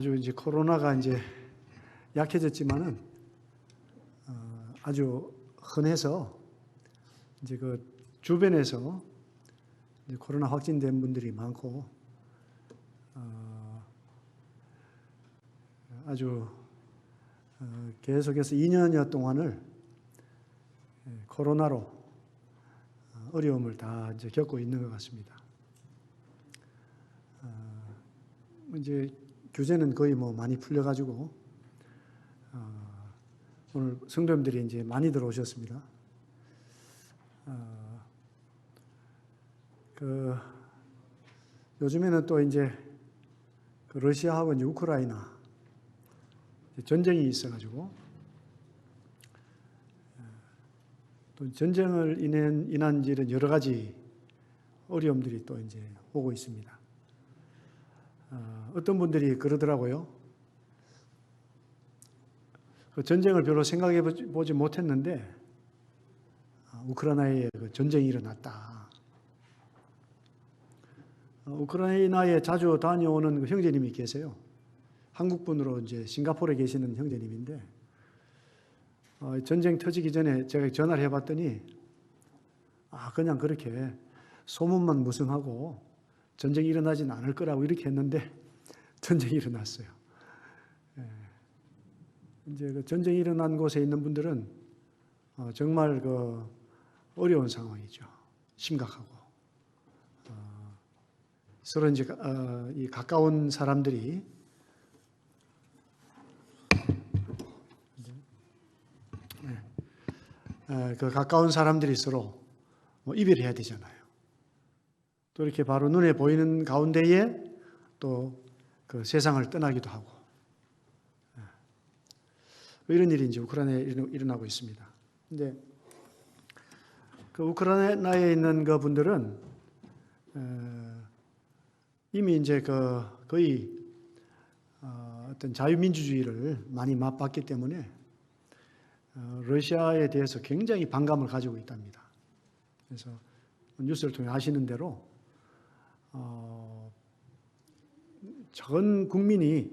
아주 이제 코로나가 이제 약해졌지만은 아주 흔해서 이제 그 주변에서 이제 코로나 확진된 분들이 많고 아주 계속해서 2년여 동안을 코로나로 어려움을 다 이제 겪고 있는 것 같습니다. 이제 규제는 거의 뭐 많이 풀려가지고 오늘 성도님들이 이제 많이 들어오셨습니다. 요즘에는 또 이제 그 러시아하고 이제 우크라이나 전쟁이 있어가지고 또 전쟁을 인한 이런 여러 가지 어려움들이 또 이제 오고 있습니다. 어떤 분들이 그러더라고요. 그 전쟁을 별로 생각해 보지 못했는데 우크라이나에 그 전쟁이 일어났다. 우크라이나에 자주 다녀오는 그 형제님이 계세요. 한국분으로 이제 싱가포르에 계시는 형제님인데 전쟁 터지기 전에 제가 전화를 해봤더니 그냥 그렇게 소문만 무성하고 전쟁이 일어나지는 않을 거라고 이렇게 했는데 전쟁이 일어났어요. 이제 그 전쟁이 일어난 곳에 있는 분들은 정말 그 어려운 상황이죠. 심각하고 서로 이제 이 가까운 사람들이 그 가까운 사람들이 서로 뭐 이별해야 되잖아요. 또 이렇게 바로 눈에 보이는 가운데에 또 그 세상을 떠나기도 하고 이런 일이 이제 우크라이나에 일어나고 있습니다. 근데 그 우크라이나에 있는 그 분들은 이미 이제 그 거의 어떤 자유민주주의를 많이 맛봤기 때문에 러시아에 대해서 굉장히 반감을 가지고 있답니다. 그래서 뉴스를 통해 아시는 대로 전 국민이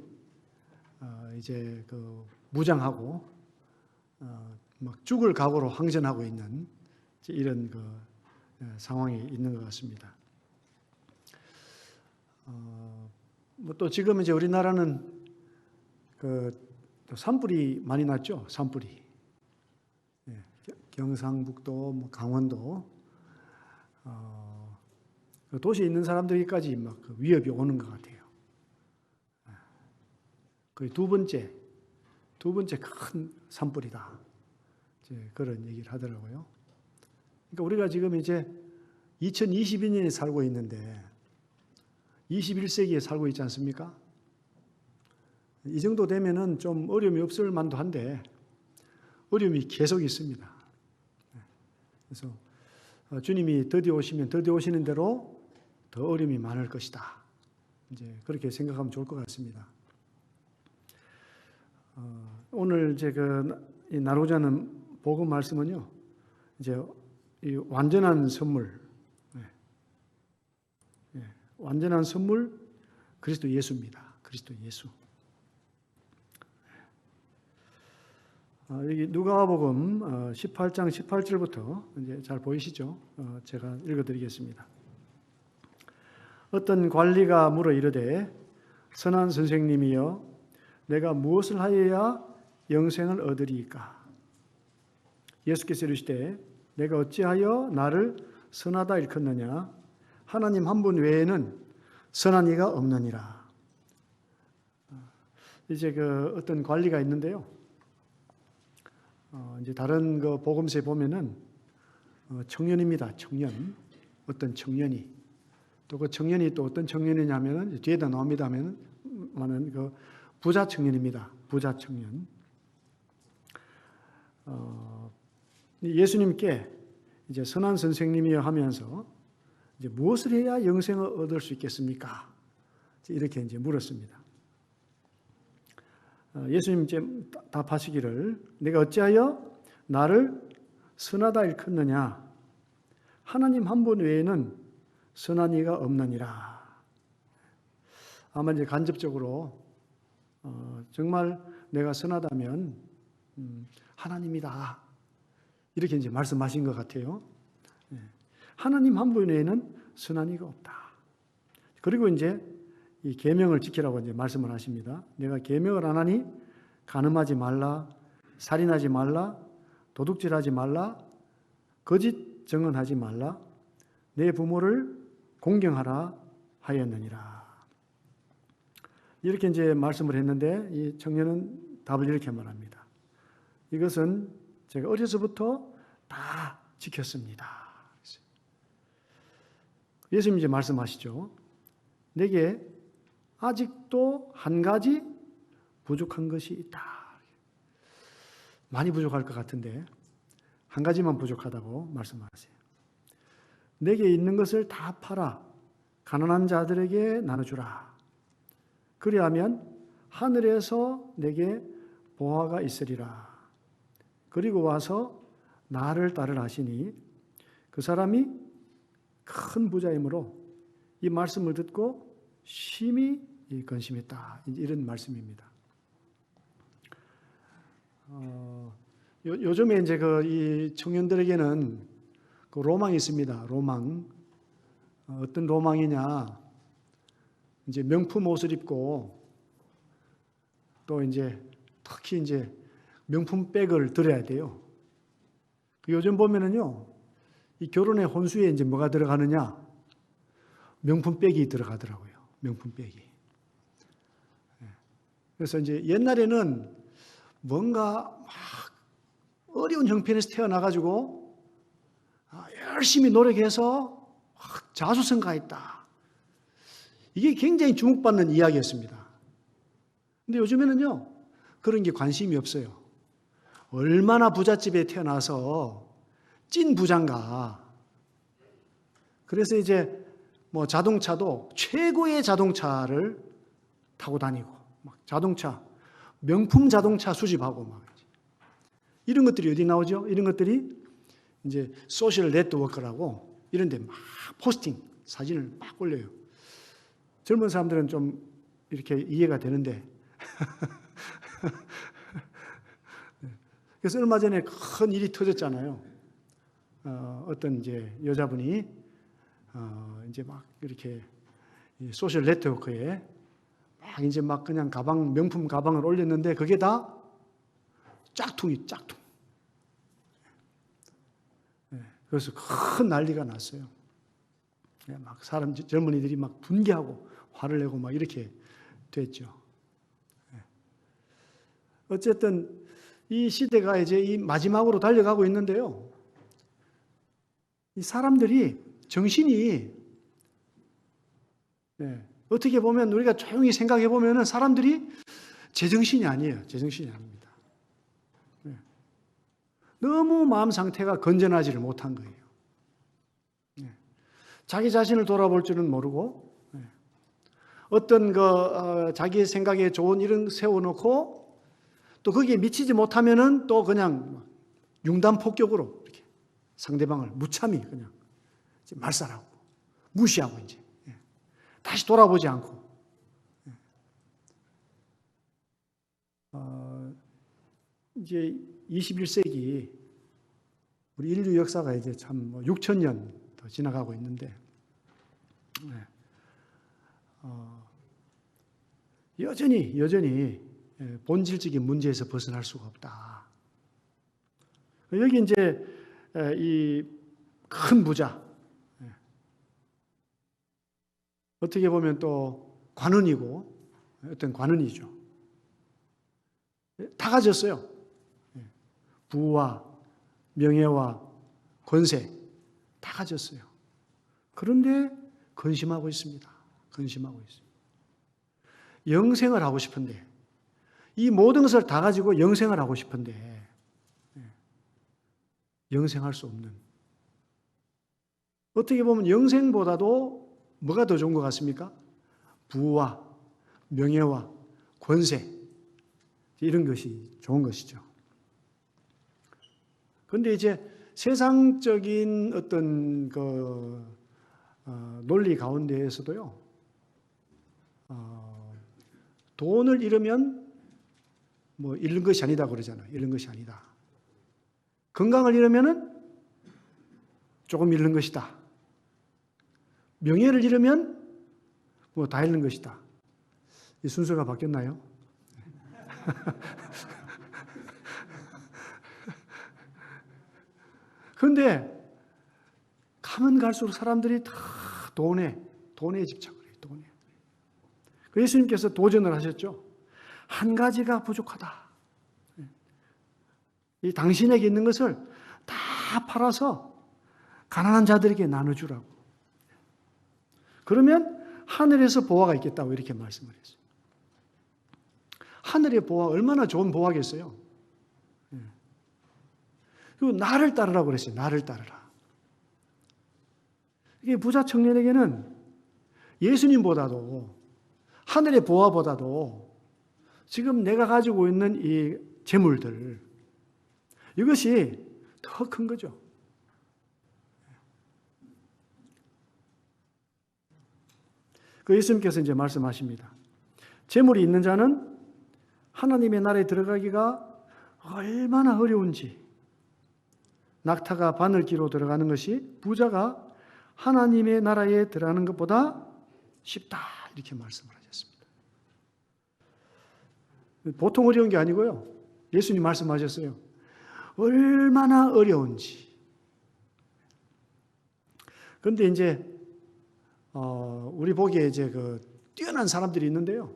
이제 그 무장하고 막 죽을 각오로 항전하고 있는 이런 그 상황이 있는 것 같습니다. 뭐 또 지금 이제 우리나라는 그 산불이 많이 났죠. 산불이 경상북도, 뭐 강원도 도시에 있는 사람들까지 막 그 위협이 오는 것 같아요. 거의 두 번째 큰 산불이다. 이제 그런 얘기를 하더라고요. 그러니까 우리가 지금 이제 2022년에 살고 있는데 21세기에 살고 있지 않습니까? 이 정도 되면은 좀 어려움이 없을 만도 한데 어려움이 계속 있습니다. 그래서 주님이 더디 오시면 더디 오시는 대로 더 어려움이 많을 것이다. 이제 그렇게 생각하면 좋을 것 같습니다. 오늘 이제 나누고자 하는 복음 말씀은요, 이제 이 완전한 선물, 완전한 선물 그리스도 예수입니다. 그리스도 예수. 여기 누가복음 18장 18절부터 이제 잘 보이시죠? 제가 읽어드리겠습니다. 어떤 관리가 물어 이르되 선한 선생님이여 내가 무엇을 하여야 영생을 얻으리이까? 예수께서 이르시되 내가 어찌하여 나를 선하다 일컫느냐? 하나님 한 분 외에는 선한 이가 없느니라. 이제 그 어떤 관리가 있는데요. 이제 다른 그 복음서에 보면은 청년입니다. 청년. 어떤 청년이 또 그 청년이 또 어떤 청년이냐면은 뒤에다 나옵니다 하면은 그 부자 청년입니다. 부자 청년. 예수님께 이제 선한 선생님이여 하면서 이제 무엇을 해야 영생을 얻을 수 있겠습니까? 이렇게 이제 물었습니다. 예수님 이제 답하시기를 내가 어찌하여 나를 선하다 일컫느냐? 하나님 한 분 외에는 선한 이가 없느니라. 아마 이제 간접적으로 정말 내가 선하다면 하나님이다. 이렇게 이제 말씀하신 것 같아요. 하나님 한 분 외에는 선한 이가 없다. 그리고 이제 이 계명을 지키라고 이제 말씀을 하십니다. 내가 계명을 안 하니 간음하지 말라, 살인하지 말라, 도둑질하지 말라, 거짓 증언하지 말라, 내 부모를 공경하라 하였느니라. 이렇게 이제 말씀을 했는데 이 청년은 답을 이렇게 말합니다. 이것은 제가 어려서부터 다 지켰습니다. 예수님이 이제 말씀하시죠. 내게 아직도 한 가지 부족한 것이 있다. 많이 부족할 것 같은데 한 가지만 부족하다고 말씀하세요. 내게 있는 것을 다 팔아 가난한 자들에게 나눠주라. 그리하면 하늘에서 내게 보화가 있으리라. 그리고 와서 나를 따르라 하시니 그 사람이 큰 부자이므로 이 말씀을 듣고 심히 근심했다. 이런 말씀입니다. 요즘에 이제 이 청년들에게는 그 로망이 있습니다. 로망. 어떤 로망이냐. 이제 명품 옷을 입고 또 이제 특히 이제 명품 백을 들어야 돼요. 요즘 보면은요, 이 결혼의 혼수에 이제 뭐가 들어가느냐? 명품 백이 들어가더라고요. 명품 백이. 그래서 이제 옛날에는 뭔가 막 어려운 형편에서 태어나가지고 열심히 노력해서 자수성가했다. 이게 굉장히 주목받는 이야기였습니다. 근데 요즘에는요, 그런 게 관심이 없어요. 얼마나 부잣집에 태어나서 찐 부자인가. 그래서 이제 뭐 자동차도 최고의 자동차를 타고 다니고, 막 자동차, 명품 자동차 수집하고 막 이런 것들이 어디 나오죠? 이런 것들이 이제 소셜 네트워크라고 이런 데 막 포스팅, 사진을 막 올려요. 젊은 사람들은 좀 이렇게 이해가 되는데. 그래서 얼마 전에 큰 일이 터졌잖아요. 어떤 이제 여자분이 이제 막 이렇게 소셜 네트워크에 막 이제 막 그냥 가방, 명품 가방을 올렸는데 그게 다 짝퉁이 짝퉁. 그래서 큰 난리가 났어요. 막 젊은이들이 막 분개하고 화를 내고 막 이렇게 됐죠. 어쨌든 이 시대가 이제 이 마지막으로 달려가고 있는데요. 이 사람들이 정신이 어떻게 보면 우리가 조용히 생각해 보면은 사람들이 제정신이 아니에요. 제정신이 아닙니다. 너무 마음 상태가 건전하지를 못한 거예요. 자기 자신을 돌아볼 줄은 모르고 어떤 자기 생각에 좋은 일은 세워놓고 또 거기에 미치지 못하면은 또 그냥 융단폭격으로 이렇게 상대방을 무참히 그냥 말살하고 무시하고 이제 다시 돌아보지 않고 이제 21세기 우리 인류 역사가 이제 참 6,000년 더 지나가고 있는데 여전히 본질적인 문제에서 벗어날 수가 없다. 여기 이제 이 큰 부자 어떻게 보면 또 관원이고 어떤 관원이죠. 다 가졌어요. 부와 명예와 권세 다 가졌어요. 그런데 근심하고 있습니다. 근심하고 있습니다. 영생을 하고 싶은데 이 모든 것을 다 가지고 영생을 하고 싶은데 영생할 수 없는 어떻게 보면 영생보다도 뭐가 더 좋은 것 같습니까? 부와 명예와 권세 이런 것이 좋은 것이죠. 그런데 이제 세상적인 어떤 논리 가운데에서도요, 돈을 잃으면 뭐 잃는 것이 아니다 그러잖아요. 잃는 것이 아니다. 건강을 잃으면은 조금 잃는 것이다. 명예를 잃으면 뭐 다 잃는 것이다. 이 순서가 바뀌었나요? 그런데 가면 갈수록 사람들이 다 돈에 집착을 해요. 돈에. 예수님께서 도전을 하셨죠. 한 가지가 부족하다. 이 당신에게 있는 것을 다 팔아서 가난한 자들에게 나눠주라고. 그러면 하늘에서 보화가 있겠다고 이렇게 말씀을 했어요. 하늘의 보화, 얼마나 좋은 보화겠어요. 그리고 나를 따르라고 그랬어요. 나를 따르라. 이게 부자 청년에게는 예수님보다도 하늘의 보화보다도 지금 내가 가지고 있는 이 재물들, 이것이 더 큰 거죠. 그 예수님께서 이제 말씀하십니다. 재물이 있는 자는 하나님의 나라에 들어가기가 얼마나 어려운지, 낙타가 바늘기로 들어가는 것이 부자가 하나님의 나라에 들어가는 것보다 쉽다, 이렇게 말씀을 하셨습니다. 보통 어려운 게 아니고요. 예수님 말씀하셨어요. 얼마나 어려운지. 그런데 이제 우리 보기에 이제 그 뛰어난 사람들이 있는데요.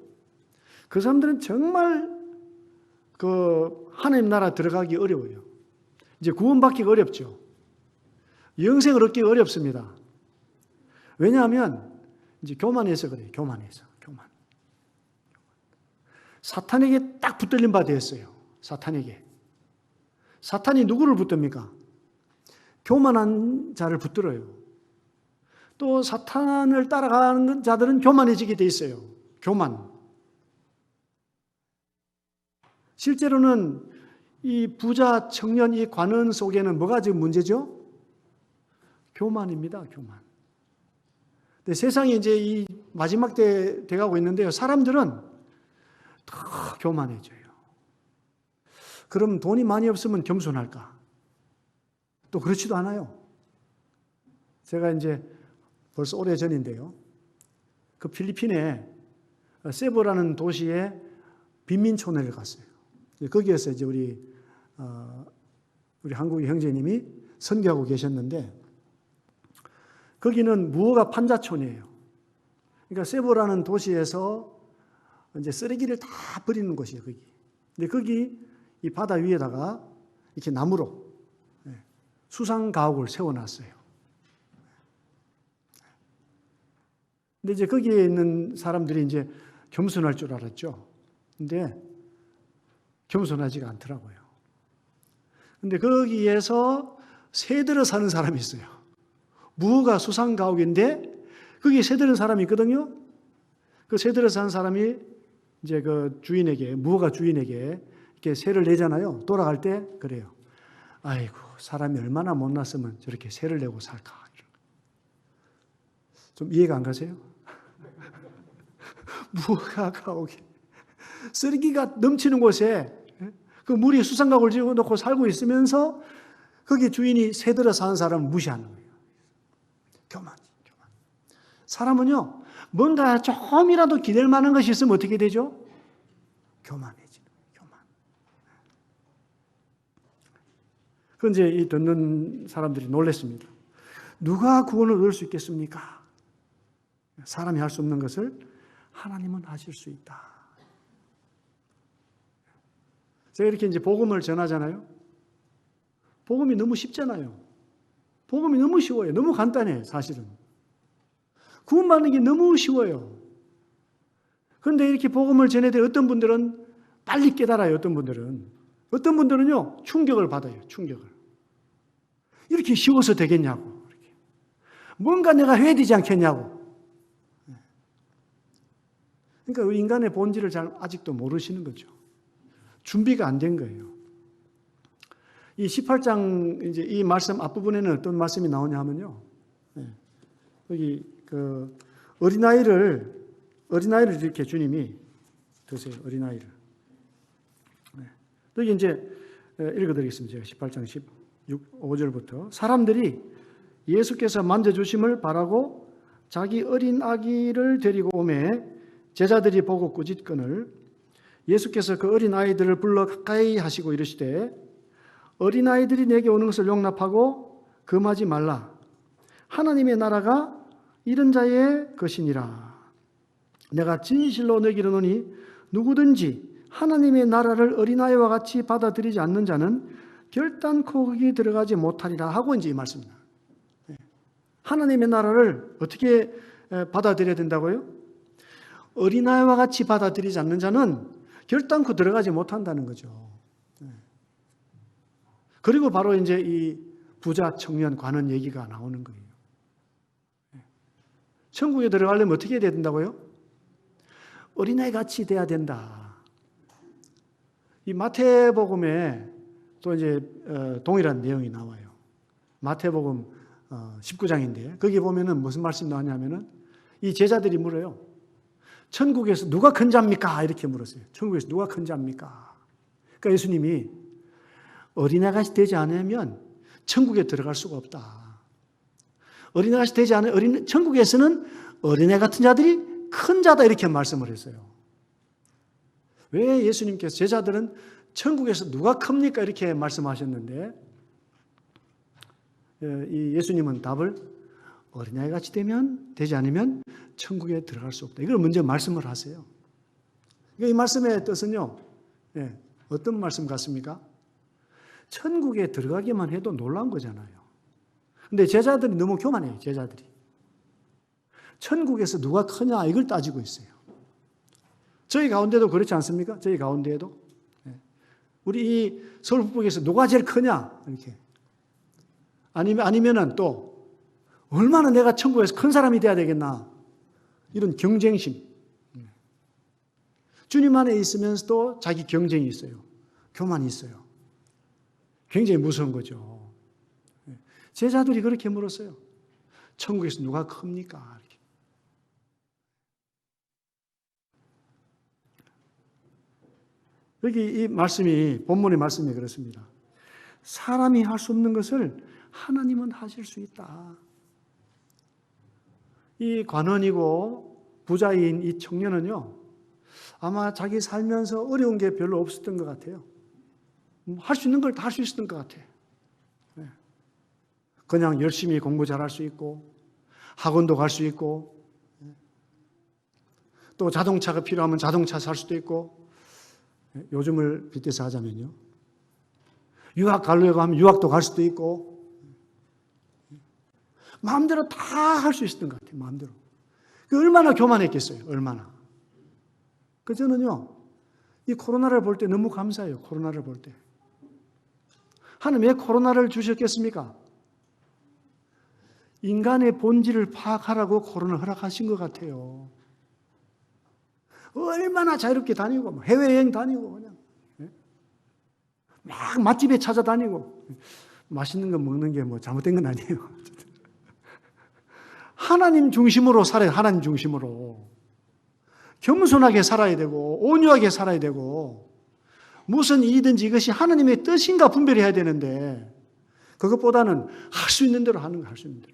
그 사람들은 정말 그 하나님 나라 들어가기 어려워요. 이제 구원받기가 어렵죠. 영생을 얻기가 어렵습니다. 왜냐하면 이제 교만해서 그래요. 교만해서. 교만. 사탄에게 딱 붙들린 바 되었어요. 사탄에게. 사탄이 누구를 붙듭니까? 교만한 자를 붙들어요. 또 사탄을 따라가는 자들은 교만해지게 돼 있어요. 교만. 실제로는 이 부자 청년 이 관원 속에는 뭐가 지금 문제죠? 교만입니다. 교만. 근데 세상이 이제 이 마지막 때 돼가고 있는데요. 사람들은 더 교만해져요. 그럼 돈이 많이 없으면 겸손할까? 또 그렇지도 않아요. 제가 이제 벌써 오래 전인데요. 그 필리핀에 세부라는 도시에 빈민촌을 갔어요. 거기에서 이제 우리 한국의 형제님이 선교하고 계셨는데, 거기는 무허가 판자촌이에요. 그러니까 세부라는 도시에서 이제 쓰레기를 다 버리는 곳이에요, 거기. 근데 거기 이 바다 위에다가 이렇게 나무로 수상 가옥을 세워놨어요. 근데 이제 거기에 있는 사람들이 이제 겸손할 줄 알았죠. 근데 겸손하지가 않더라고요. 근데 거기에서 새들어 사는 사람이 있어요. 무허가 수상 가옥인데 거기에 새들은 사람이 있거든요. 그 새들어 사는 사람이 이제 그 주인에게, 무허가 주인에게 이렇게 새를 내잖아요. 돌아갈 때 그래요. 아이고, 사람이 얼마나 못났으면 저렇게 새를 내고 살까. 좀 이해가 안 가세요? 무허가 가옥에 쓰레기가 넘치는 곳에 그 물이 수상각을 지어 놓고 살고 있으면서 거기 주인이 새들어 사는 사람을 무시하는 거예요. 교만. 사람은요, 뭔가 조금이라도 기댈 만한 것이 있으면 어떻게 되죠? 교만해지는 거예요. 교만. 그건 이제 이 듣는 사람들이 놀랐습니다. 누가 구원을 얻을 수 있겠습니까? 사람이 할 수 없는 것을 하나님은 하실 수 있다. 제가 이렇게 이제 복음을 전하잖아요. 복음이 너무 쉽잖아요. 복음이 너무 쉬워요. 너무 간단해요, 사실은. 구원받는 게 너무 쉬워요. 그런데 이렇게 복음을 전해도 어떤 분들은 빨리 깨달아요, 어떤 분들은요, 충격을 받아요, 충격을. 이렇게 쉬워서 되겠냐고. 이렇게. 뭔가 내가 해야 되지 않겠냐고. 그러니까 인간의 본질을 잘 아직도 모르시는 거죠. 준비가 안 된 거예요. 이 18장 이제 이 말씀 앞부분에는 어떤 말씀이 나오냐 하면요. 여기 그 어린아이를 이렇게 주님이 드세요. 어린아이를. 여기 이제 읽어드리겠습니다. 제가 18장 5절부터. 사람들이 예수께서 만져주심을 바라고 자기 어린 아기를 데리고 오매 제자들이 보고 꾸짖거늘 예수께서 그 어린 아이들을 불러 가까이 하시고 이르시되 어린 아이들이 내게 오는 것을 용납하고 금하지 말라. 하나님의 나라가 이런 자의 것이니라. 내가 진실로 너희에게 이르노니 누구든지 하나님의 나라를 어린아이와 같이 받아들이지 않는 자는 결단코 거기 들어가지 못하리라 하고 이제 이 말씀입니다. 하나님의 나라를 어떻게 받아들여야 된다고요? 어린아이와 같이 받아들이지 않는 자는 결단코 들어가지 못한다는 거죠. 그리고 바로 이제 이 부자 청년 관원 얘기가 나오는 거예요. 천국에 들어가려면 어떻게 해야 된다고요? 어린아이 같이 돼야 된다. 이 마태복음에 또 이제 동일한 내용이 나와요. 마태복음 19장인데 거기 보면은 무슨 말씀이 나오냐면은 이 제자들이 물어요. 천국에서 누가 큰 자입니까? 이렇게 물었어요. 천국에서 누가 큰 자입니까? 그러니까 예수님이 어린아이같이 되지 않으면 천국에 들어갈 수가 없다. 어린아이같이 되지 않으면 천국에서는 어린애 같은 자들이 큰 자다 이렇게 말씀을 했어요. 왜 예수님께서 제자들은 천국에서 누가 큽니까? 이렇게 말씀하셨는데 이 예수님은 답을 어린아이같이 되지 않으면 천국에 들어갈 수 없다. 이걸 먼저 말씀을 하세요. 이 말씀의 뜻은요. 어떤 말씀 같습니까? 천국에 들어가기만 해도 놀라운 거잖아요. 근데 제자들이 너무 교만해요. 제자들이. 천국에서 누가 크냐 이걸 따지고 있어요. 저희 가운데도 그렇지 않습니까? 저희 가운데에도. 우리 이 서울 북부에서 누가 제일 크냐 이렇게. 아니면은 또 얼마나 내가 천국에서 큰 사람이 돼야 되겠나 이런 경쟁심. 주님 안에 있으면서도 자기 경쟁이 있어요. 교만이 있어요. 굉장히 무서운 거죠. 제자들이 그렇게 물었어요. 천국에서 누가 큽니까? 이렇게. 여기 이 말씀이 본문의 말씀이 그렇습니다. 사람이 할 수 없는 것을 하나님은 하실 수 있다. 이 관원이고 부자인 이 청년은요, 아마 자기 살면서 어려운 게 별로 없었던 것 같아요. 할 수 있는 걸 다 할 수 있었던 것 같아요. 그냥 열심히 공부 잘할 수 있고, 학원도 갈 수 있고, 또 자동차가 필요하면 자동차 살 수도 있고, 요즘을 빗대서 하자면요. 유학 가려고 하면 유학도 갈 수도 있고, 마음대로 다 할 수 있었던 것 같아요. 마음대로. 얼마나 교만했겠어요. 얼마나. 저는요, 이 코로나를 볼 때 너무 감사해요. 코로나를 볼 때. 하나님 왜 코로나를 주셨겠습니까? 인간의 본질을 파악하라고 코로나를 허락하신 것 같아요. 얼마나 자유롭게 다니고, 해외여행 다니고, 그냥. 막 맛집에 찾아다니고, 맛있는 거 먹는 게 뭐 잘못된 건 아니에요. 하나님 중심으로 살아요. 하나님 중심으로. 겸손하게 살아야 되고 온유하게 살아야 되고 무슨 일이든지 이것이 하나님의 뜻인가 분별해야 되는데 그것보다는 할 수 있는 대로 하는 거 할 수 있는 대로.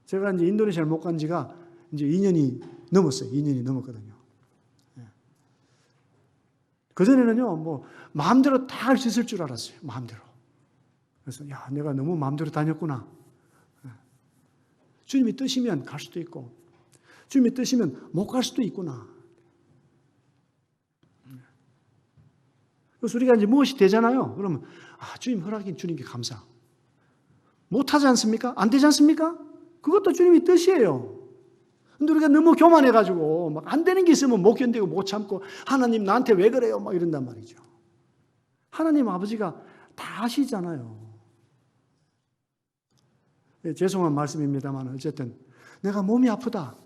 제가 이제 인도네시아를 못 간 지가 이제 2년이 넘었어요. 2년이 넘었거든요. 그전에는요, 뭐 마음대로 다 할 수 있을 줄 알았어요. 마음대로. 그래서 야, 내가 너무 마음대로 다녔구나. 주님이 뜻이면 갈 수도 있고 주님이 뜻이면 못 갈 수도 있구나. 그래서 우리가 이제 무엇이 되잖아요. 그러면 주님 허락인 주님께 감사. 못하지 않습니까? 안 되지 않습니까? 그것도 주님의 뜻이에요. 근데 우리가 너무 교만해가지고 막 안 되는 게 있으면 못 견디고 못 참고 하나님 나한테 왜 그래요? 막 이런단 말이죠. 하나님 아버지가 다 아시잖아요. 죄송한 말씀입니다만 어쨌든 내가 몸이 아프다.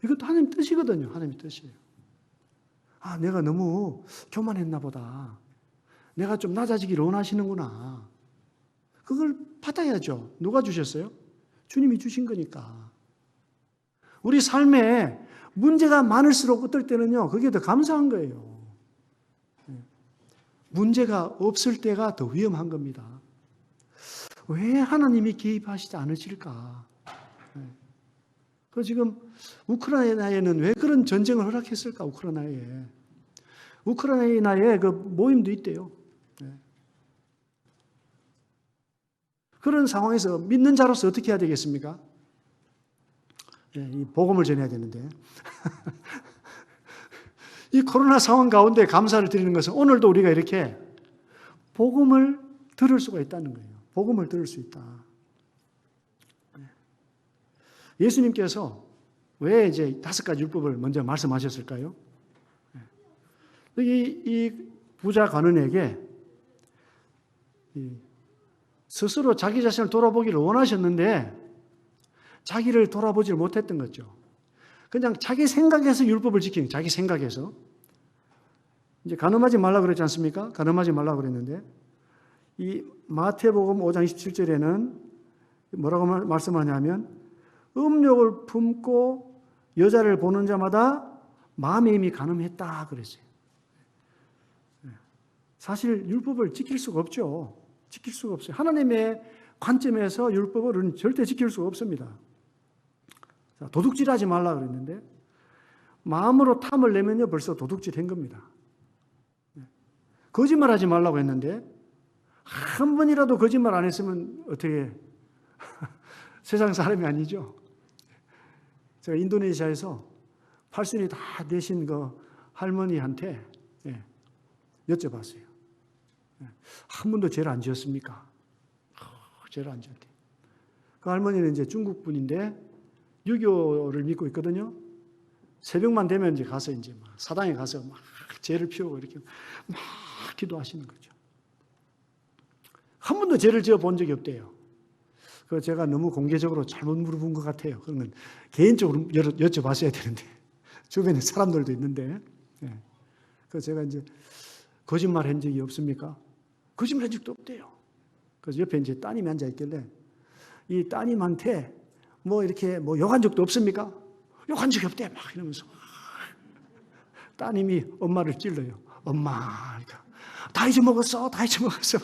이것도 하나님 뜻이거든요. 하나님의 뜻이에요. 내가 너무 교만했나 보다. 내가 좀 낮아지기를 원하시는구나. 그걸 받아야죠. 누가 주셨어요? 주님이 주신 거니까. 우리 삶에 문제가 많을수록 어떨 때는요. 그게 더 감사한 거예요. 문제가 없을 때가 더 위험한 겁니다. 왜 하나님이 개입하시지 않으실까? 그 지금 우크라이나에는 왜 그런 전쟁을 허락했을까? 우크라이나에 그 모임도 있대요. 그런 상황에서 믿는 자로서 어떻게 해야 되겠습니까? 이 복음을 전해야 되는데 이 코로나 상황 가운데 감사를 드리는 것은 오늘도 우리가 이렇게 복음을 들을 수가 있다는 거예요. 복음을 들을 수 있다. 예수님께서 왜 이제 5가지 율법을 먼저 말씀하셨을까요? 이 부자 관원에게 스스로 자기 자신을 돌아보기를 원하셨는데 자기를 돌아보지 못했던 거죠. 그냥 자기 생각에서 율법을 지키는, 자기 생각에서. 이제 간음하지 말라 그랬지 않습니까? 간음하지 말라 그랬는데 이 마태복음 5장 27절에는 뭐라고 말씀하냐면 음욕을 품고 여자를 보는 자마다 마음에 이미 간음했다 그랬어요. 사실 율법을 지킬 수가 없죠. 지킬 수가 없어요. 하나님의 관점에서 율법을 절대 지킬 수가 없습니다. 도둑질하지 말라 그랬는데 마음으로 탐을 내면요 벌써 도둑질한 겁니다. 거짓말하지 말라고 했는데 한 번이라도 거짓말 안 했으면 어떻게 세상 사람이 아니죠. 제가 인도네시아에서 팔순이 다 되신 그 할머니한테 여쭤봤어요. 한 번도 죄를 안 지었습니까? 죄를 안 지었대요. 그 할머니는 이제 중국 분인데 유교를 믿고 있거든요. 새벽만 되면 이제 가서 이제 막 사당에 가서 막 죄를 피우고 이렇게 막 기도하시는 거죠. 한 번도 죄를 지어 본 적이 없대요. 그 제가 너무 공개적으로 잘못 물어본 것 같아요. 그러면 개인적으로 여쭤봤어야 되는데 주변에 사람들도 있는데, 그 제가 이제 거짓말 한 적이 없습니까? 거짓말 한 적도 없대요. 그래서 옆에 이제 따님이 앉아 있길래 이 따님한테 뭐 이렇게 뭐 욕한 적도 없습니까? 욕한 적이 없대 막 이러면서 따님이 엄마를 찔러요. 엄마, 그러니까 다 잊어먹었어, 다 잊어먹었어.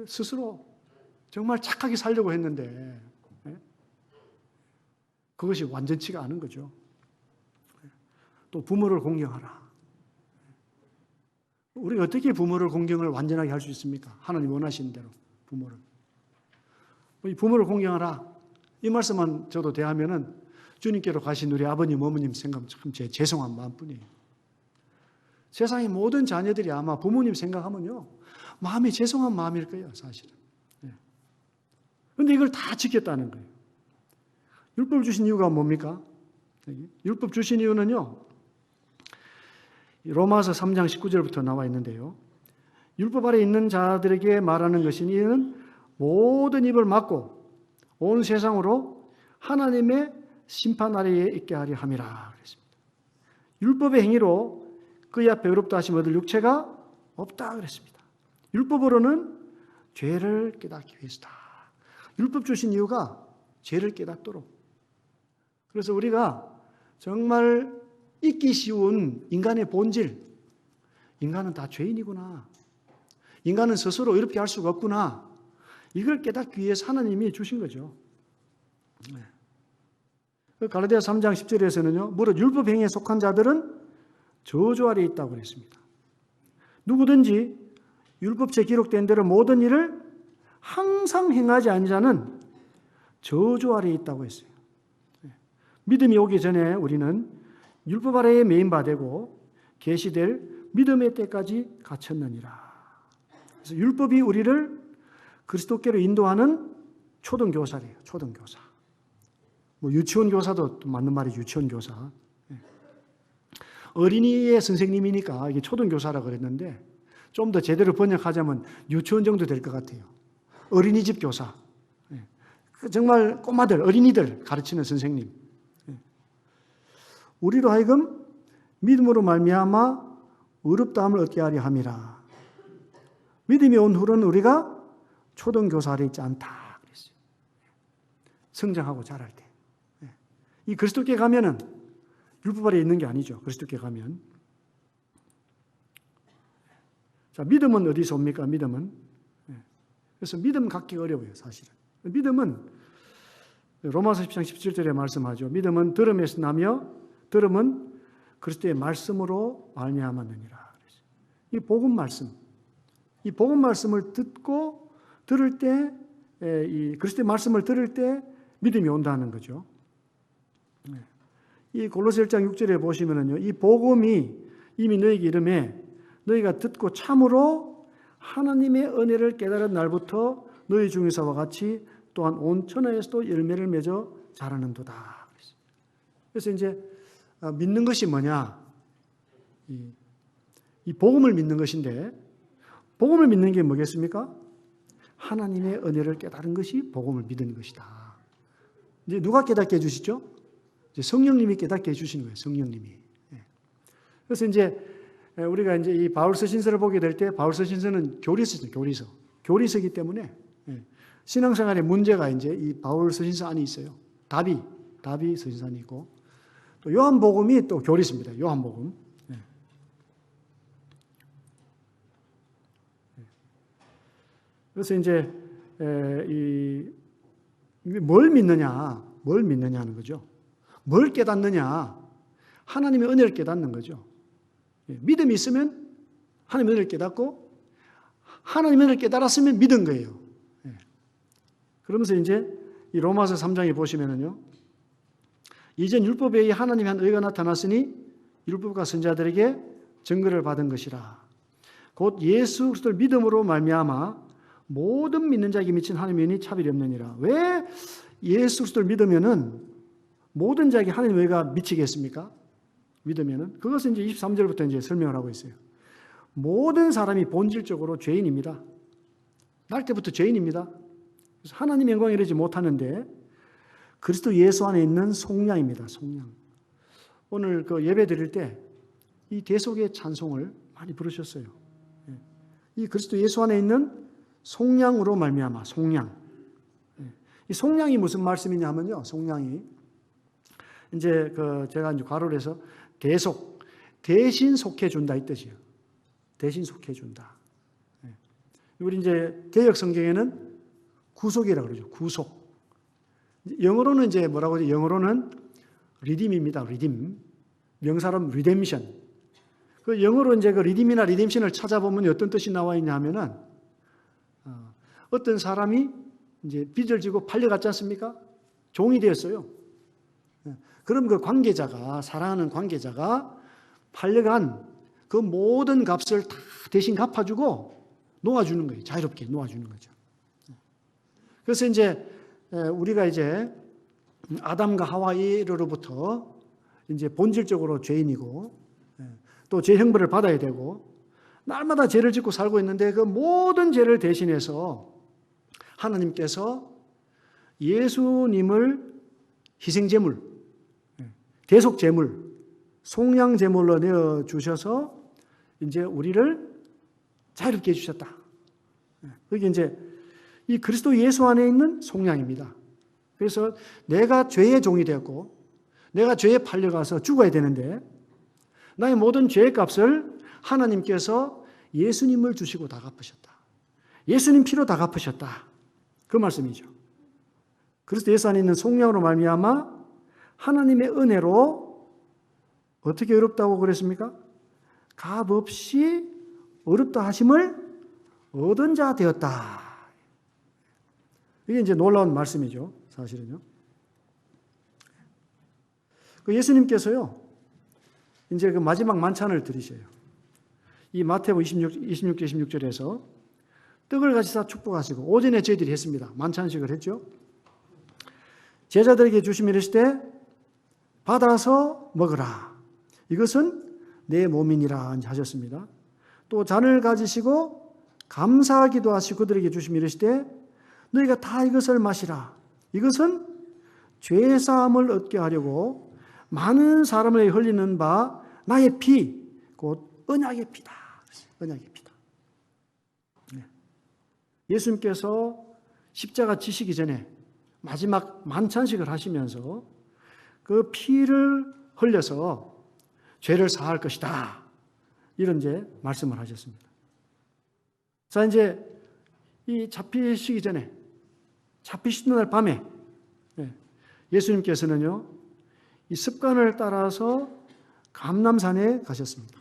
스스로 정말 착하게 살려고 했는데 그것이 완전치가 않은 거죠. 또 부모를 공경하라. 우리가 어떻게 부모를 공경을 완전하게 할 수 있습니까? 하나님 원하시는 대로 부모를. 부모를 공경하라. 이 말씀만 저도 대하면은 주님께로 가신 우리 아버님, 어머님 생각하면 참 제 죄송한 마음뿐이에요. 세상의 모든 자녀들이 아마 부모님 생각하면요 마음이 죄송한 마음일 거예요, 사실은. 그런데 이걸 다 지켰다는 거예요. 율법 주신 이유가 뭡니까? 율법 주신 이유는요, 로마서 3장 19절부터 나와 있는데요. 율법 아래 있는 자들에게 말하는 것이니 이는 모든 입을 막고 온 세상으로 하나님의 심판 아래에 있게 하려 함이라 그랬습니다. 율법의 행위로 그의 앞에 의롭다 하심 얻을 육체가 없다 그랬습니다. 율법으로는 죄를 깨닫기 위해서다. 율법 주신 이유가 죄를 깨닫도록. 그래서 우리가 정말 잊기 쉬운 인간의 본질, 인간은 다 죄인이구나, 인간은 스스로 이렇게 할 수가 없구나, 이걸 깨닫기 위해서 하나님이 주신 거죠. 갈라디아 3장 10절에서는요 무릇 율법 행위에 속한 자들은 저주 아래 있다고 그랬습니다. 누구든지 율법책에 기록된 대로 모든 일을 항상 행하지 않는 자는 저주 아래 있다고 했어요. 믿음이 오기 전에 우리는 율법 아래에 매인바되고 계시될 믿음의 때까지 갇혔느니라. 그래서 율법이 우리를 그리스도께로 인도하는 초등교사래요. 초등교사. 뭐 유치원 교사도 맞는 말이 유치원 교사. 어린이의 선생님이니까 이게 초등교사라 그랬는데 좀 더 제대로 번역하자면 유치원 정도 될 것 같아요. 어린이집 교사. 정말 꼬마들, 어린이들 가르치는 선생님. 우리로 하여금 믿음으로 말미암아 의롭다함을 얻게 하려 함이라. 믿음이 온 후로는 우리가 초등교사 아래 있지 않다 그랬어요. 성장하고 자랄 때. 이 그리스도께 가면은 율법 아래 있는 게 아니죠. 그리스도께 가면. 자, 믿음은 어디서 옵니까? 믿음은. 그래서 믿음 갖기 어려워요, 사실은. 믿음은 로마서 10장 17절에 말씀하죠. 믿음은 들음에서 나며 들음은 그리스도의 말씀으로 말미암았느니라. 이 복음 말씀, 이 복음 말씀을 듣고 들을 때, 이 그리스도의 말씀을 들을 때 믿음이 온다는 거죠. 이 골로새 1장 6절에 보시면은요, 이 복음이 이미 너에게 이름에 너희가 듣고 참으로 하나님의 은혜를 깨달은 날부터 너희 중에서와 같이 또한 온 천하에서도 열매를 맺어 자라는도다. 그래서 이제 믿는 것이 뭐냐? 이 복음을 믿는 것인데, 복음을 믿는 게 뭐겠습니까? 하나님의 은혜를 깨달은 것이 복음을 믿는 것이다. 이제 누가 깨닫게 해주시죠? 이제 성령님이 깨닫게 해주시는 거예요. 성령님이. 그래서 이제 우리가 이제 이 바울서 신서를 보게 될 때, 바울서 신서는 교리서죠. 교리서이기 때문에 신앙생활의 문제가 이제 이 바울서 신서 안에 있어요. 답이 서신서 안에 있고, 또 요한복음이 또 교리서입니다. 요한복음. 그래서 이제 뭘 믿느냐는 거죠. 뭘 깨닫느냐? 하나님의 은혜를 깨닫는 거죠. 믿음이 있으면 하나님의 은혜를 깨닫고, 하나님의 은혜를 깨달았으면 믿은 거예요. 그러면서 이제 이 로마서 3장에 보시면은요, 이전 율법에 의해 하나님의 한 의가 나타났으니 율법과 선지자들에게 증거를 받은 것이라. 곧 예수 그리스도를 믿음으로 말미암아 모든 믿는 자에게 미친 하나님의 은혜니 차별이 없느니라. 왜 예수 그리스도를 믿으면은 모든 자에게 하나님의 의가 미치겠습니까? 믿으면은 그것은 이제 23절부터 이제 설명을 하고 있어요. 모든 사람이 본질적으로 죄인입니다. 날 때부터 죄인입니다. 그래서 하나님의 영광에 이르지 못하는데 그리스도 예수 안에 있는 속량입니다. 속량. 오늘 그 예배 드릴 때 이 대속의 찬송을 많이 부르셨어요. 이 그리스도 예수 안에 있는 속량으로 말미암아. 속량. 이 속량이 무슨 말씀이냐 하면요. 속량이 이제 제가 이제 괄호를 해서 대속, 대신 속해 준다 이 뜻이에요. 대신 속해 준다. 우리 이제 개역 성경에는 구속이라고 그러죠. 구속. 영어로는 이제 뭐라고 하죠? 영어로는 redeem입니다. redeem. 명사로 redemption. 그 영어로 이제 그 redeem이나 redemption을 찾아보면 어떤 뜻이 나와 있냐 하면은 어떤 사람이 이제 빚을 지고 팔려갔지 않습니까? 종이 되었어요. 그럼 그 관계자가, 사랑하는 관계자가 팔려간 그 모든 값을 다 대신 갚아주고 놓아주는 거예요. 자유롭게 놓아주는 거죠. 그래서 이제 우리가 이제 아담과 하와이로부터 이제 본질적으로 죄인이고 또 죄 형벌을 받아야 되고 날마다 죄를 짓고 살고 있는데 그 모든 죄를 대신해서 하나님께서 예수님을 희생제물, 대속제물, 속량제물로 내어주셔서 이제 우리를 자유롭게 해주셨다. 그게 이제 이 그리스도 예수 안에 있는 속량입니다. 그래서 내가 죄의 종이 되었고 내가 죄에 팔려가서 죽어야 되는데 나의 모든 죄의 값을 하나님께서 예수님을 주시고 다 갚으셨다. 예수님 피로 다 갚으셨다. 그 말씀이죠. 그리스도 예수 안에 있는 속량으로 말미암아 하나님의 은혜로 어떻게 어렵다고 그랬습니까? 값 없이 어렵다 하심을 얻은 자 되었다. 이게 이제 놀라운 말씀이죠. 사실은요. 그 예수님께서요, 이제 그 마지막 만찬을 드리셔요. 이 마태복음 26절 26절에서 떡을 가지사 축복하시고 오전에 저희들이 했습니다. 만찬식을 했죠. 제자들에게 주시며 이르시되 받아서 먹으라. 이것은 내 몸이니라 하셨습니다. 또 잔을 가지시고 감사하기도 하시고 그들에게 주시며 이르시되 너희가 다 이것을 마시라. 이것은 죄사함을 얻게 하려고 많은 사람을 흘리는 바 나의 피, 곧 언약의 피다. 언약의 피다. 예수님께서 십자가 지시기 전에 마지막 만찬식을 하시면서 그 피를 흘려서 죄를 사할 것이다. 이런 이제 말씀을 하셨습니다. 자, 이제 이 잡히시기 전에, 잡히시는 날 밤에 예수님께서는요, 이 습관을 따라서 감람산에 가셨습니다.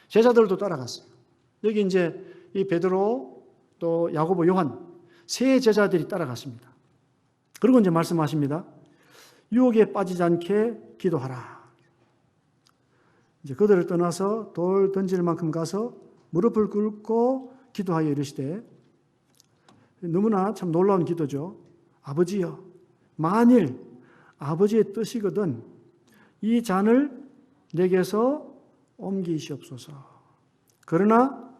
제자들도 따라갔어요. 여기 이제 이 베드로 또 야고보 요한 세 제자들이 따라갔습니다. 그리고 이제 말씀하십니다. 유혹에 빠지지 않게 기도하라. 이제 그들을 떠나서 돌 던질 만큼 가서 무릎을 꿇고 기도하여 이르시되, 너무나 참 놀라운 기도죠. 아버지여, 만일 아버지의 뜻이거든 이 잔을 내게서 옮기시옵소서. 그러나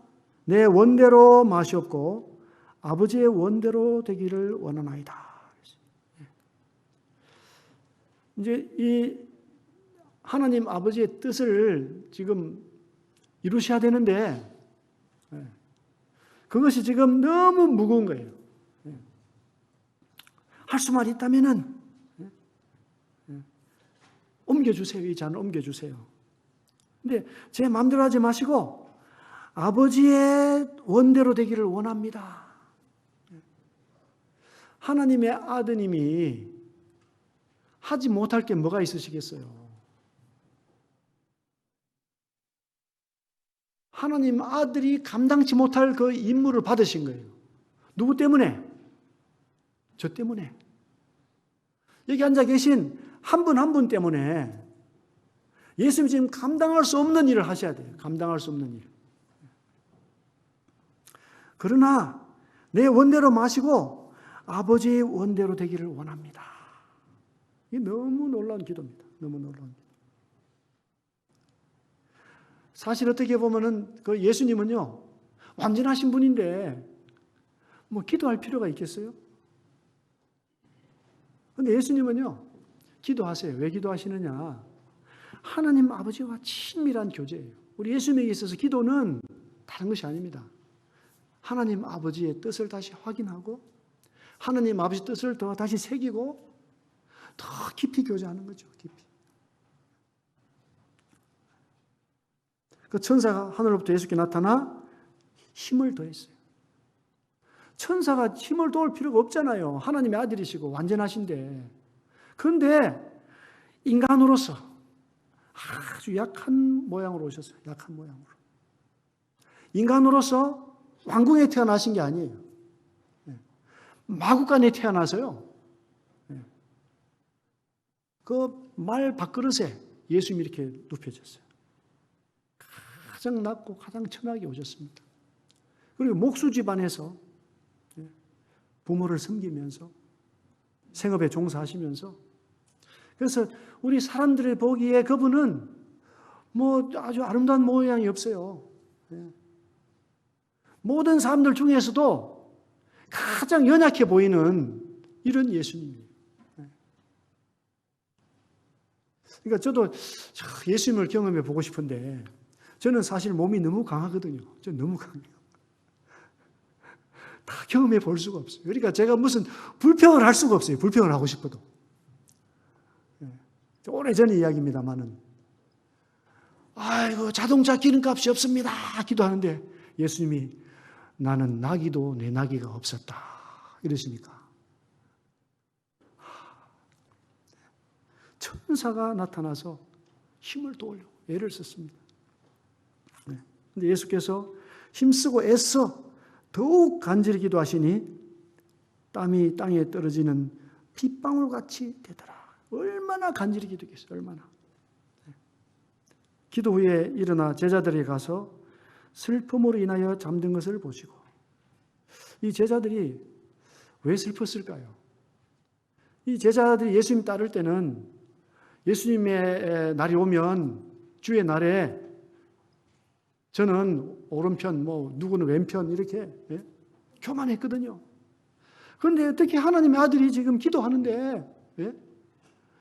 내 원대로 마시옵고 아버지의 원대로 되기를 원하나이다. 이제 이 하나님 아버지의 뜻을 지금 이루셔야 되는데 그것이 지금 너무 무거운 거예요. 할 수만 있다면은 옮겨주세요. 이 잔을 옮겨주세요. 근데 제 마음대로 하지 마시고 아버지의 원대로 되기를 원합니다. 하나님의 아드님이 하지 못할 게 뭐가 있으시겠어요? 하나님 아들이 감당치 못할 그 임무를 받으신 거예요. 누구 때문에? 저 때문에. 여기 앉아 계신 한 분 한 분 때문에 예수님 지금 감당할 수 없는 일을 하셔야 돼요. 감당할 수 없는 일. 그러나 내 원대로 마시고 아버지의 원대로 되기를 원합니다. 이게 너무 놀라운 기도입니다. 너무 놀라운 기도. 사실 어떻게 보면은 그 예수님은요, 완전하신 분인데 뭐 기도할 필요가 있겠어요? 근데 예수님은요, 기도하세요. 왜 기도하시느냐? 하나님 아버지와 친밀한 교제예요. 우리 예수님에게 있어서 기도는 다른 것이 아닙니다. 하나님 아버지의 뜻을 다시 확인하고 하나님 아버지 뜻을 더 다시 새기고 더 깊이 교제하는 거죠. 깊이. 그 천사가 하늘로부터 예수께 나타나 힘을 더했어요. 천사가 힘을 도울 필요가 없잖아요. 하나님의 아들이시고 완전하신데. 그런데 인간으로서 아주 약한 모양으로 오셨어요. 약한 모양으로. 인간으로서 왕궁에 태어나신 게 아니에요. 마구간에 태어나서요. 그 말 밥그릇에 예수님이 이렇게 눕혀졌어요. 가장 낮고 가장 천하게 오셨습니다. 그리고 목수 집안에서 부모를 섬기면서 생업에 종사하시면서, 그래서 우리 사람들이 보기에 그분은 뭐 아주 아름다운 모양이 없어요. 모든 사람들 중에서도 가장 연약해 보이는 이런 예수님이에요. 그러니까 저도 예수님을 경험해 보고 싶은데 저는 사실 몸이 너무 강하거든요. 저는 너무 강해요. 다 경험해 볼 수가 없어요. 그러니까 제가 무슨 불평을 할 수가 없어요. 불평을 하고 싶어도. 오래전의 이야기입니다만은, 아이고 자동차 기름값이 없습니다 기도하는데 예수님이 나는 나귀도 내 나귀가 없었다 이러시니까 천사가 나타나서 힘을 도울려 애를 썼습니다. 그런데 예수께서 힘쓰고 애써 더욱 간절히 기도하시니 땀이 땅에 떨어지는 빗방울같이 되더라. 얼마나 간절히 기도했어요. 얼마나. 기도 후에 일어나 제자들에게 가서 슬픔으로 인하여 잠든 것을 보시고, 이 제자들이 왜 슬펐을까요? 이 제자들이 예수님 따를 때는 예수님의 날이 오면 주의 날에 저는 오른편, 누구는 왼편 이렇게 교만했거든요. 그런데 어떻게 하나님의 아들이 지금 기도하는데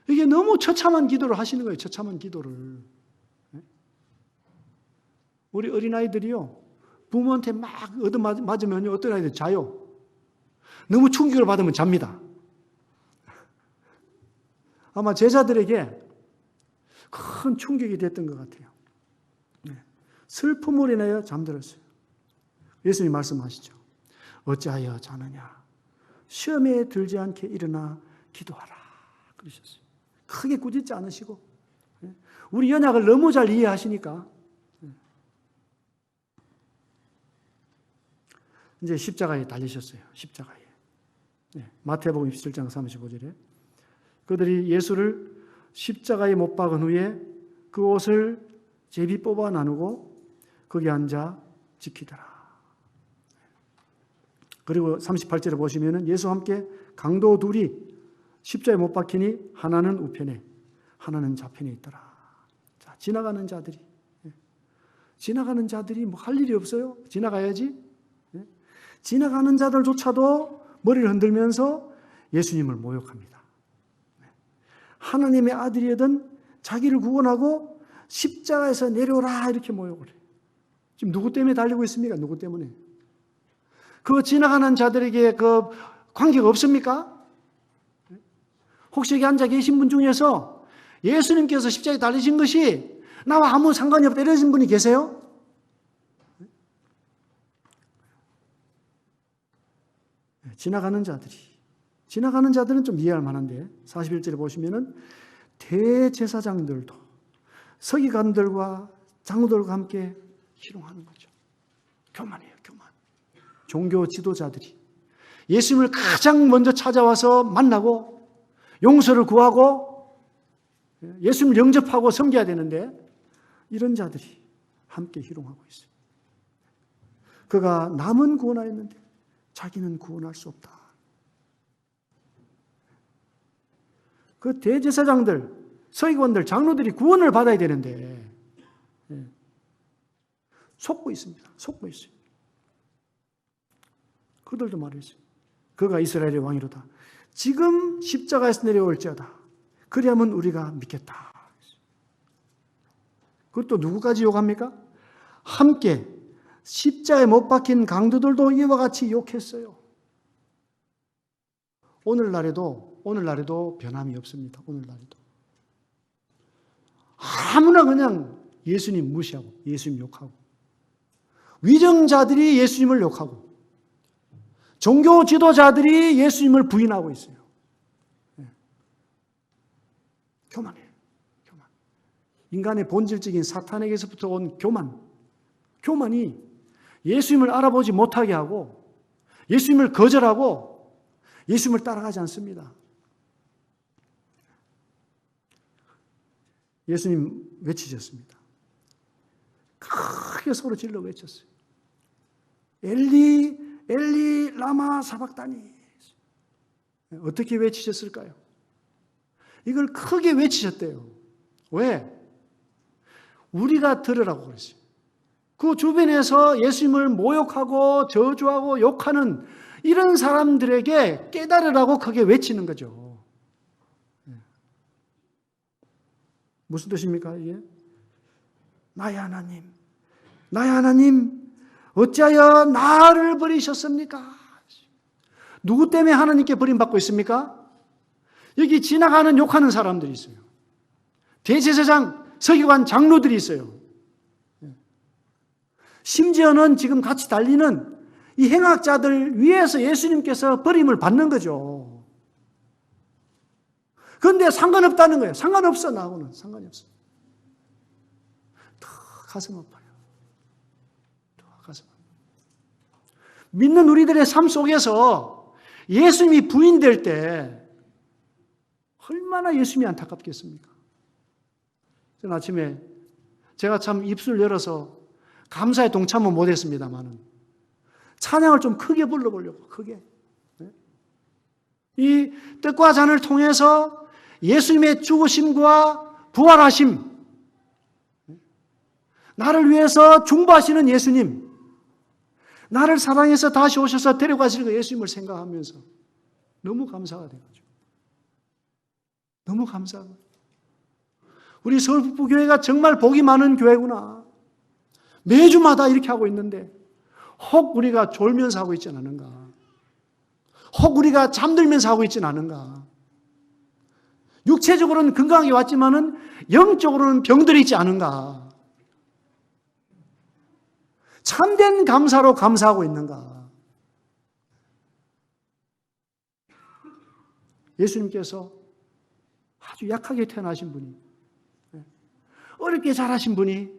이게 너무 처참한 기도를 하시는 거예요. 처참한 기도를. 우리 어린아이들이요, 부모한테 막 얻어맞으면 어떤 아이들 자요. 너무 충격을 받으면 잡니다. 아마 제자들에게 큰 충격이 됐던 것 같아요. 슬픔으로 인하여 잠들었어요. 예수님 말씀하시죠. 어찌하여 자느냐. 시험에 들지 않게 일어나 기도하라. 그러셨어요. 크게 꾸짖지 않으시고. 우리 연약을 너무 잘 이해하시니까. 이제 십자가에 달리셨어요. 십자가에. 마태복음 27장 35절에. 그들이 예수를 십자가에 못 박은 후에 그 옷을 제비 뽑아 나누고 거기 앉아 지키더라. 그리고 38절에 보시면은 예수와 함께 강도 둘이 십자가에 못 박히니 하나는 우편에 하나는 좌편에 있더라. 자, 지나가는 자들이 뭐 할 일이 없어요. 지나가야지. 지나가는 자들조차도 머리를 흔들면서 예수님을 모욕합니다. 하나님의 아들이든 자기를 구원하고 십자가에서 내려오라 이렇게 모욕을 해요. 지금 누구 때문에 달리고 있습니까? 누구 때문에? 그 지나가는 자들에게 그 관계가 없습니까? 혹시 여기 앉아 계신 분 중에서 예수님께서 십자가에 달리신 것이 나와 아무 상관이 없다 이러신 분이 계세요? 지나가는 자들은 좀 이해할 만한데 41절에 보시면은 대제사장들도 서기관들과 장로들과 함께 희롱하는 거죠. 교만이에요, 교만. 종교 지도자들이 예수님을 가장 먼저 찾아와서 만나고 용서를 구하고 예수님을 영접하고 섬겨야 되는데 이런 자들이 함께 희롱하고 있어요. 그가 남은 구원하였는데 자기는 구원할 수 없다. 그 대제사장들, 서기관들, 장로들이 구원을 받아야 되는데 속고 있습니다. 속고 있어요. 그들도 말했어요. 그가 이스라엘의 왕이로다. 지금 십자가에서 내려올지어다. 그리하면 우리가 믿겠다. 그것도 누구까지 욕합니까? 함께 십자가에 못 박힌 강도들도 이와 같이 욕했어요. 오늘날에도 변함이 없습니다. 오늘날에도. 아무나 그냥 예수님 무시하고 예수님 욕하고 위정자들이 예수님을 욕하고 종교 지도자들이 예수님을 부인하고 있어요. 교만이에요. 교만. 인간의 본질적인 사탄에게서부터 온 교만이 예수님을 알아보지 못하게 하고 예수님을 거절하고 예수님을 따라가지 않습니다. 예수님 외치셨습니다. 크게 소리 질러 외쳤어요. 엘리 엘리 라마 사박다니. 어떻게 외치셨을까요? 이걸 크게 외치셨대요. 왜? 우리가 들으라고 그랬어요. 그 주변에서 예수님을 모욕하고 저주하고 욕하는 이런 사람들에게 깨달으라고 크게 외치는 거죠. 무슨 뜻입니까 이게? 나의 하나님 어찌하여 나를 버리셨습니까? 누구 때문에 하나님께 버림받고 있습니까? 여기 지나가는 욕하는 사람들이 있어요. 대제사장, 서기관, 장로들이 있어요. 심지어는 지금 같이 달리는 이 행악자들 위에서 예수님께서 버림을 받는 거죠. 그런데 상관없다는 거예요. 상관없어, 나하고는. 상관이 없어. 더 가슴 아파요. 더 가슴 아파요. 믿는 우리들의 삶 속에서 예수님이 부인될 때 얼마나 예수님이 안타깝겠습니까? 저는 아침에 제가 참 입술 열어서 감사에 동참은 못했습니다만은 찬양을 좀 크게 불러보려고, 크게. 이 떡과 잔을 통해서 예수님의 죽으심과 부활하심, 나를 위해서 중보하시는 예수님, 나를 사랑해서 다시 오셔서 데려가시는 그 예수님을 생각하면서 너무 감사가 된 거죠. 너무 감사하고. 우리 서울북부교회가 정말 복이 많은 교회구나. 매주마다 이렇게 하고 있는데 혹 우리가 졸면서 하고 있지 않은가? 혹 우리가 잠들면서 하고 있지 않은가? 육체적으로는 건강하게 왔지만은 영적으로는 병들어 있지 않은가? 참된 감사로 감사하고 있는가? 예수님께서 아주 약하게 태어나신 분이, 어렵게 자라신 분이,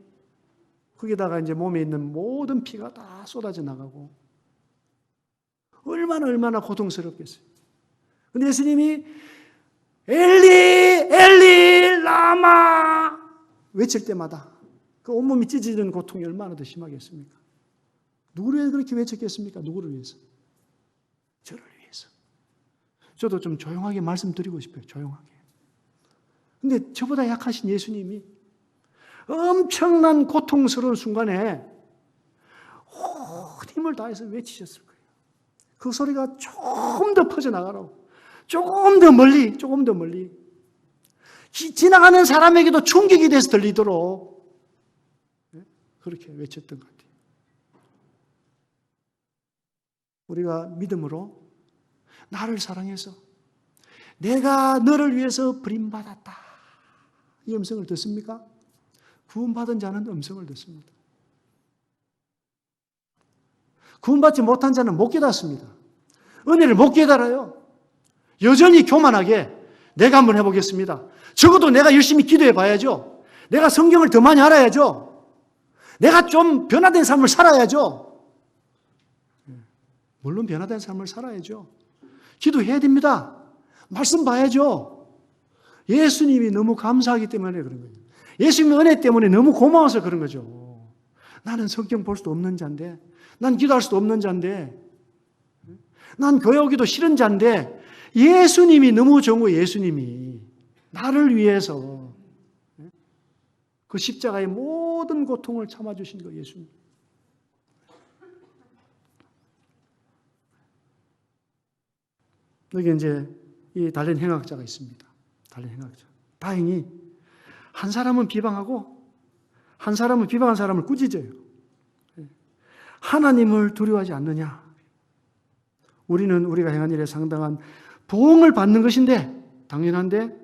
거기다가 이제 몸에 있는 모든 피가 다 쏟아져 나가고, 얼마나 고통스럽겠어요. 근데 예수님이 엘리, 엘리, 라마 외칠 때마다 그 온몸이 찢어지는 고통이 얼마나 더 심하겠습니까? 누구를 위해서 그렇게 외쳤겠습니까? 누구를 위해서? 저를 위해서. 저도 좀 조용하게 말씀드리고 싶어요. 조용하게. 근데 저보다 약하신 예수님이 엄청난 고통스러운 순간에 온 힘을 다해서 외치셨을 거예요. 그 소리가 조금 더 퍼져나가라고. 조금 더 멀리. 지나가는 사람에게도 충격이 돼서 들리도록 그렇게 외쳤던 것 같아요. 우리가 믿음으로 나를 사랑해서 내가 너를 위해서 버림받았다. 이 음성을 듣습니까? 구원받은 자는 음성을 듣습니다. 구원받지 못한 자는 못 깨닫습니다. 은혜를 못 깨달아요. 여전히 교만하게 내가 한번 해보겠습니다. 적어도 내가 열심히 기도해 봐야죠. 내가 성경을 더 많이 알아야죠. 내가 좀 변화된 삶을 살아야죠. 물론 변화된 삶을 살아야죠. 기도해야 됩니다. 말씀 봐야죠. 예수님이 너무 감사하기 때문에 그런 거예요. 예수님의 은혜 때문에 너무 고마워서 그런 거죠. 나는 성경 볼 수도 없는 자인데, 난 기도할 수도 없는 자인데, 난 교회 오기도 싫은 자인데, 예수님이 너무 좋은 거예요. 예수님이 나를 위해서 그 십자가의 모든 고통을 참아주신 거예요. 예수님. 여기 이제 이 달린 행악자가 있습니다. 달린 행악자. 다행히 한 사람은 비방하고 한 사람은 비방한 사람을 꾸짖어요. 하나님을 두려워하지 않느냐? 우리는 우리가 행한 일에 상당한 보응을 받는 것인데, 당연한데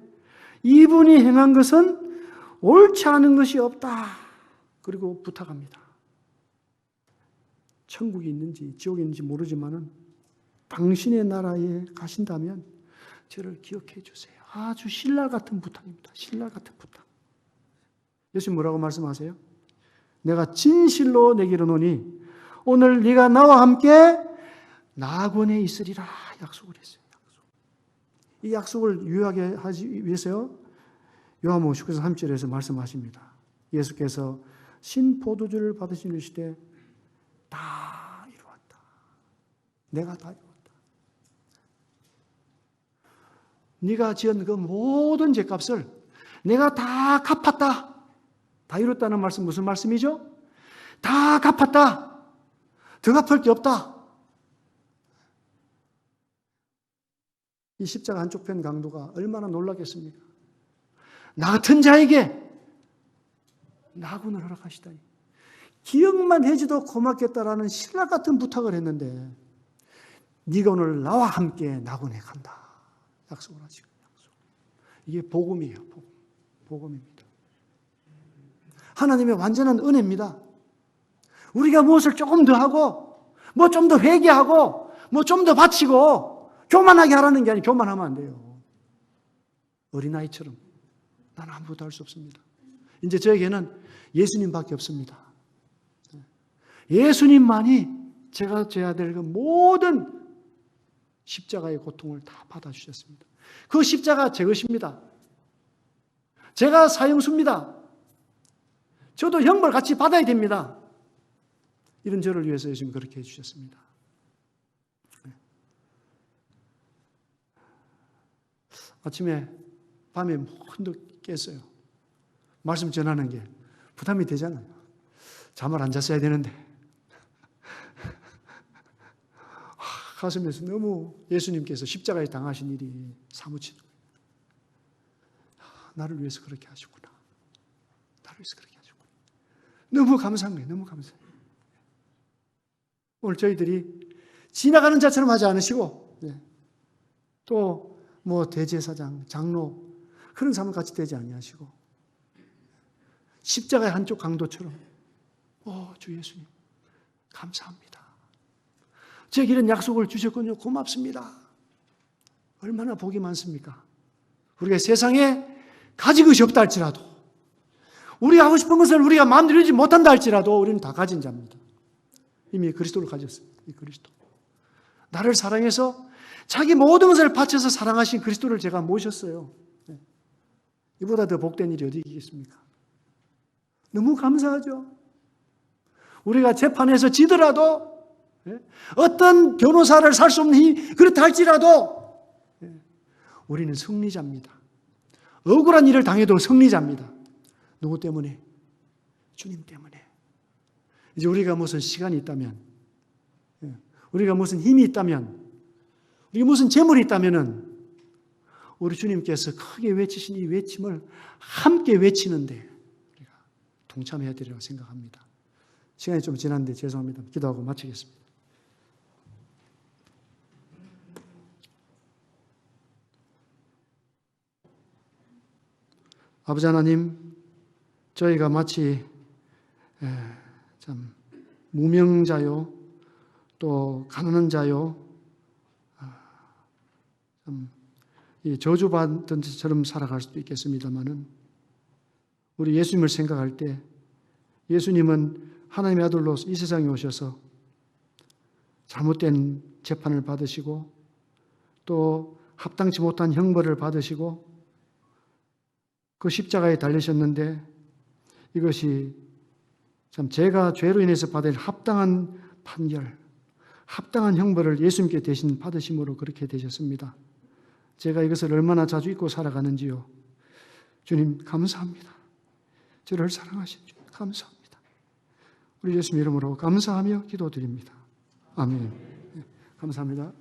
이분이 행한 것은 옳지 않은 것이 없다. 그리고 부탁합니다. 천국이 있는지 지옥이 있는지 모르지만은 당신의 나라에 가신다면 저를 기억해 주세요. 아주 신랄 같은 부탁입니다. 신랄 같은 부탁. 예수님 뭐라고 말씀하세요? 내가 진실로 내게 이르노니 오늘 네가 나와 함께 낙원에 있으리라 약속을 했어요. 이 약속을 유효하게 하기 위해서요, 요한복음 19장 3절에서 말씀하십니다. 예수께서 신포도주를 받으신 시대 다 이루었다. 내가 다 이루었다. 네가 지은 그 모든 죄값을 내가 다 갚았다. 다 이뤘다는 말씀 무슨 말씀이죠? 다 갚았다. 더 갚을 게 없다. 이 십자가 한쪽 편 강도가 얼마나 놀라겠습니까? 나 같은 자에게 낙원을 허락하시다니. 기억만 해줘도 고맙겠다라는 신라 같은 부탁을 했는데 네가 오늘 나와 함께 낙원에 간다. 약속을 하시고. 이게 복음이에요. 복음입니다. 하나님의 완전한 은혜입니다. 우리가 무엇을 조금 더 하고 뭐 좀 더 회개하고 뭐 좀 더 바치고 교만하게 하라는 게 아니고 교만하면 안 돼요. 어린아이처럼 나는 아무것도 할 수 없습니다. 이제 저에게는 예수님밖에 없습니다. 예수님만이 제가 져야 될 그 모든 십자가의 고통을 다 받아주셨습니다. 그 십자가 제 것입니다. 제가 사형수입니다. 저도 형벌 같이 받아야 됩니다. 이런 저를 위해서 예수님이 그렇게 해주셨습니다. 아침에 밤에 문득 깼어요. 말씀 전하는 게 부담이 되잖아요. 잠을 안 잤어야 되는데 가슴에서 너무 예수님께서 십자가에 당하신 일이 사무치는 거예요. 나를 위해서 그렇게 하시구나. 나를 위해서 그렇게 하시구나. 너무 감사한 거예요. 너무 감사해요. 오늘 저희들이 지나가는 자처럼 하지 않으시고 또 뭐 대제사장, 장로 그런 삶을 같이 되지 아니하시고 십자가의 한쪽 강도처럼 주 예수님 감사합니다. 제게 이런 약속을 주셨군요. 고맙습니다. 얼마나 복이 많습니까? 우리가 세상에 가진 것이 없다 할지라도 우리가 하고 싶은 것을 우리가 마음대로 이루지 못한다 할지라도 우리는 다 가진 자입니다. 이미 그리스도를 가졌습니다. 이 그리스도. 나를 사랑해서 자기 모든 것을 바쳐서 사랑하신 그리스도를 제가 모셨어요. 이보다 더 복된 일이 어디 있겠습니까? 너무 감사하죠. 우리가 재판에서 지더라도 어떤 변호사를 살 수 없는 힘이 그렇다 할지라도 우리는 승리자입니다. 억울한 일을 당해도 승리자입니다. 누구 때문에? 주님 때문에. 이제 우리가 무슨 시간이 있다면, 우리가 무슨 힘이 있다면, 우리가 무슨 재물이 있다면은 우리 주님께서 크게 외치신 이 외침을 함께 외치는데 우리가 동참해야 되리라고 생각합니다. 시간이 좀 지났는데 죄송합니다. 기도하고 마치겠습니다. 아버지 하나님, 저희가 마치 참 무명자요, 또 가난한 자요, 참 이 저주받은 것처럼 살아갈 수도 있겠습니다만은 우리 예수님을 생각할 때 예수님은 하나님의 아들로 이 세상에 오셔서 잘못된 재판을 받으시고 또 합당치 못한 형벌을 받으시고 그 십자가에 달리셨는데 이것이 참 제가 죄로 인해서 받을 합당한 판결, 합당한 형벌을 예수님께 대신 받으심으로 그렇게 되셨습니다. 제가 이것을 얼마나 자주 잊고 살아가는지요. 주님 감사합니다. 저를 사랑하신 주님 감사합니다. 우리 예수님 이름으로 감사하며 기도드립니다. 아멘. 감사합니다.